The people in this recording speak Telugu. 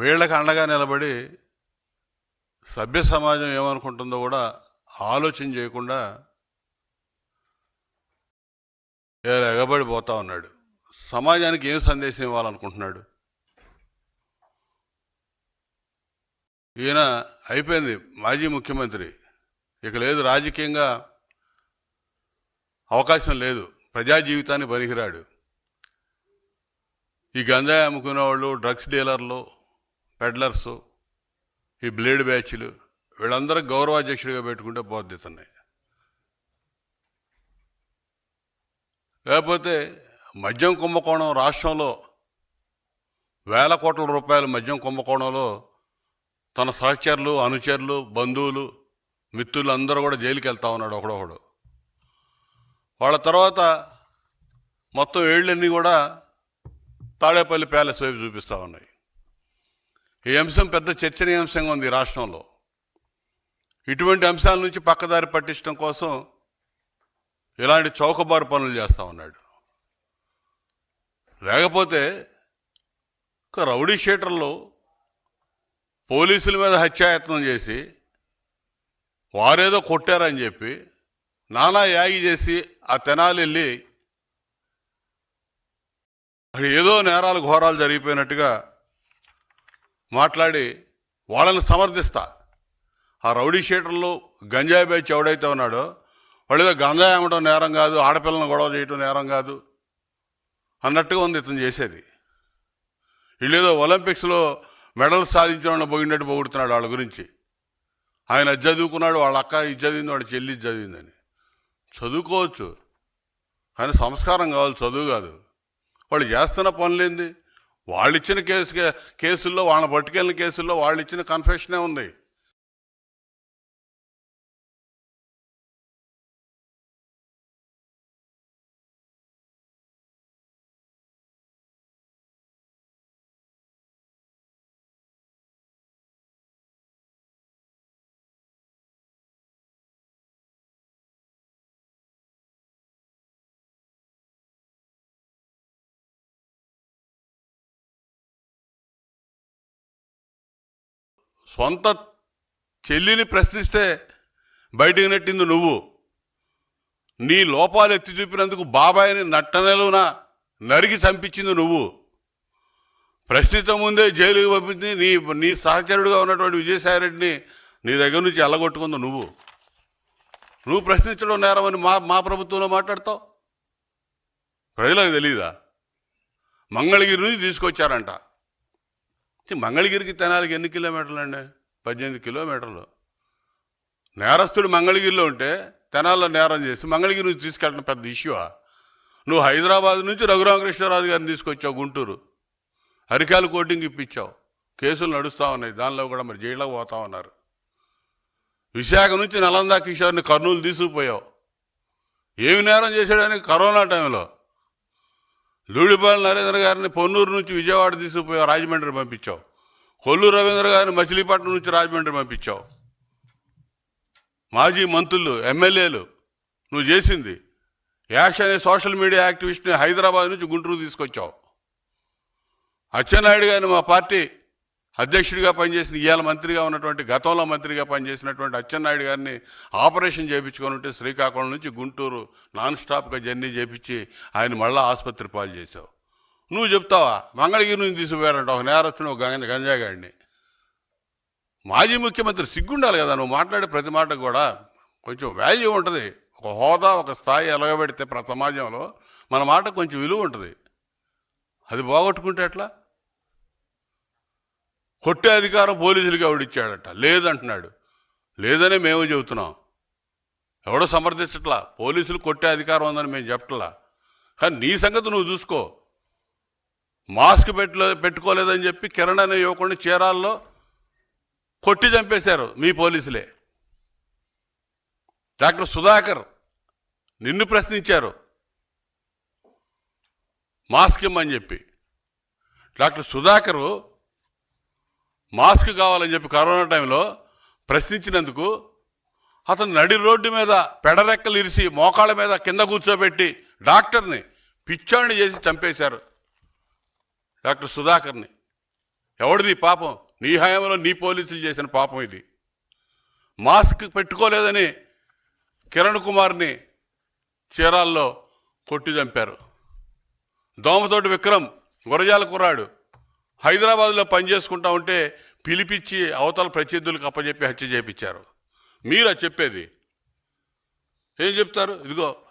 వీళ్ళకి అండగా నిలబడి సభ్య సమాజం ఏమనుకుంటుందో కూడా ఆలోచన చేయకుండా ఎగబడిపోతా ఉన్నాడు. సమాజానికి ఏం సందేశం ఇవ్వాలనుకుంటున్నాడు? ఈయన అయిపోయింది, మాజీ ముఖ్యమంత్రి, ఇక లేదు, రాజకీయంగా అవకాశం లేదు, ప్రజా జీవితాన్ని పనికిరాడు. ఈ గంజాయి అమ్ముకునే వాళ్ళు, డ్రగ్స్ డీలర్లు, పెడ్లర్సు, ఈ బ్లేడ్ బ్యాచ్లు, వీళ్ళందరూ గౌరవాధ్యక్షుడిగా పెట్టుకుంటే పోద్దుతున్నాయి. లేకపోతే మద్యం కుంభకోణం రాష్ట్రంలో వేల కోట్ల రూపాయల మద్యం కుంభకోణంలో తన సహచరులు, అనుచరులు, బంధువులు, మిత్రులు అందరూ కూడా జైలుకి వెళ్తా ఉన్నాడు ఒకడొకడు. వాళ్ళ తర్వాత మొత్తం ఏళ్ళన్నీ కూడా తాడేపల్లి ప్యాలెస్ వైపు చూపిస్తూ ఉన్నాయి. ఈ అంశం పెద్ద చర్చనీయాంశంగా ఉంది రాష్ట్రంలో. ఇటువంటి అంశాల నుంచి పక్కదారి పట్టించడం కోసం ఇలాంటి చౌకబారు పనులు చేస్తూ ఉన్నాడు. లేకపోతే ఒక రౌడీ షీటర్లు పోలీసుల మీద హత్యాయత్నం చేసి వారేదో కొట్టారని చెప్పి నానా యాగి చేసి ఆ తెనాలి వెళ్ళి అక్కడ ఏదో నేరాలు ఘోరాలు జరిగిపోయినట్టుగా మాట్లాడి వాళ్ళని సమర్థిస్తా. ఆ రౌడీ షీటర్లు గంజాయి బ్యాచ్ ఎవడైతే ఉన్నాడో వాళ్ళు ఏదో గంజాయి అమ్మడం నేరం కాదు, ఆడపిల్లను గొడవ చేయటం నేరం కాదు అన్నట్టుగా ఉంది ఇతను చేసేది. వీళ్ళేదో ఒలింపిక్స్లో మెడల్ సాధించిన వాళ్ళని పోయినట్టు పొగుడుతున్నాడు వాళ్ళ గురించి. ఆయన అది చదువుకున్నాడు, వాళ్ళ అక్క ఇది చదివింది, వాళ్ళ చెల్లి ఇది చదివిందని. చదువుకోవచ్చు కానీ సంస్కారం కావాలి, చదువు కాదు. వాళ్ళు చేస్తున్న పనులేంది? వాళ్ళు ఇచ్చిన కేసుల్లో, వాళ్ళని పట్టుకెళ్ళిన కేసుల్లో వాళ్ళు ఇచ్చిన కన్ఫెషనే ఉంది. సొంత చెల్లిని ప్రశ్నిస్తే బయటికి నెట్టింది నువ్వు. నీ లోపాలు ఎత్తి చూపినందుకు బాబాయిని నట్టనెలున నరికి చంపించింది నువ్వు. ప్రశ్నించ ముందే జైలుకి పంపింది నీ సహచరుడుగా ఉన్నటువంటి విజయసాయిరెడ్డిని నీ దగ్గర నుంచి ఎల్లగొట్టుకుంది నువ్వు. నువ్వు ప్రశ్నించడం నేరమని మా ప్రభుత్వంలో మాట్లాడతావు. ప్రజలకు తెలీదా? మంగళగిరి నుంచి తీసుకొచ్చారంట. మంగళగిరికి తెనాలికి ఎన్ని కిలోమీటర్లు అండి? 18 కిలోమీటర్లు. నేరస్తుడు మంగళగిరిలో ఉంటే తెనాల్లో నేరం చేసి మంగళగిరి నుంచి తీసుకెళ్ళడం పెద్ద ఇష్యూవా? నువ్వు హైదరాబాద్ నుంచి రఘురామకృష్ణరాజు గారిని తీసుకొచ్చావు గుంటూరు, అరికాలు కోటింగ్ ఇప్పించావు, కేసులు నడుస్తూ ఉన్నాయి, దానిలో కూడా మరి జైల్లోకి పోతా ఉన్నారు. విశాఖ నుంచి నలందా కిషోర్ని కర్నూలు తీసుకుపోయావు. ఏమి నేరం చేశాడని? కరోనా టైంలో లూడిపాలెం నరేంద్ర గారిని పొన్నూరు నుంచి విజయవాడ తీసుకుపోయావు, రాజమండ్రి పంపించావు. కొల్లూరు రవీంద్ర గారిని మచిలీపట్నం నుంచి రాజమండ్రి పంపించావు. మాజీ మంత్రులు, ఎమ్మెల్యేలు నువ్వు చేసింది. యాక్షన్ అనే సోషల్ మీడియా యాక్టివిస్ట్ని హైదరాబాద్ నుంచి గుంటూరు తీసుకొచ్చావు. అచ్చెన్నాయుడు గారిని మా పార్టీ అధ్యక్షుడిగా పనిచేసిన, ఇవాళ మంత్రిగా ఉన్నటువంటి, గతంలో మంత్రిగా పనిచేసినటువంటి అచ్చెన్నాయుడు గారిని ఆపరేషన్ చేయించుకొని ఉంటే శ్రీకాకుళం నుంచి గుంటూరు నాన్ స్టాప్గా జర్నీ చేయించి ఆయన మళ్ళీ ఆసుపత్రి పాలు చేసావు. నువ్వు చెప్తావా మంగళగిరి నుంచి తీసుకుపోయారంట ఒక నేరస్తుని, ఒక గంజాగాడిని? మాజీ ముఖ్యమంత్రి సిగ్గుండాలి కదా, నువ్వు మాట్లాడే ప్రతి మాటకు కూడా కొంచెం వాల్యూ ఉంటుంది. ఒక హోదా, ఒక స్థాయి ఎలగబెడితే సమాజంలో మన మాట కొంచెం విలువ ఉంటుంది. అది పోగొట్టుకుంటే ఎట్లా? కొట్టే అధికారం పోలీసులకి ఎవడిచ్చాడట? లేదంటున్నాడు. లేదనే మేము చెబుతున్నాం, ఎవడో సమర్థించట్లా. పోలీసులు కొట్టే అధికారం ఉందని మేము చెప్పట్లా. కానీ నీ సంగతి నువ్వు చూసుకో. మాస్క్ పెట్టుకోలేదని చెప్పి కిరణ్ అనే యువకుడిని చీరాల్లో కొట్టి చంపేశారు మీ పోలీసులే. డాక్టర్ సుధాకర్ నిన్ను ప్రశ్నించారు మాస్క్ ఇమ్మని చెప్పి. డాక్టర్ సుధాకరు మాస్క్ కావాలని చెప్పి కరోనా టైంలో ప్రశ్నించినందుకు అతను నడి రోడ్డు మీద పెడరెక్కలు ఇరిసి మోకాళ్ళ మీద కింద కూర్చోబెట్టి డాక్టర్ని పిచ్చాడిని చేసి చంపేశారు డాక్టర్ సుధాకర్ని. ఎవడిది పాపం? నీ హయాంలో నీ పోలీసులు చేసిన పాపం ఇది. మాస్క్ పెట్టుకోలేదని కిరణ్ కుమార్ని చీరాల్లో కొట్టి చంపారు. దోమతోటి విక్రమ్ గురజాల కుర్రాడు హైదరాబాద్లో పనిచేసుకుంటా ఉంటే పిలిపించి అవతల ప్రత్యర్థులకు అప్పచెప్పి హత్య చేయించారు. మీరా చెప్పేది? ఏం చెప్తారు? ఇదిగో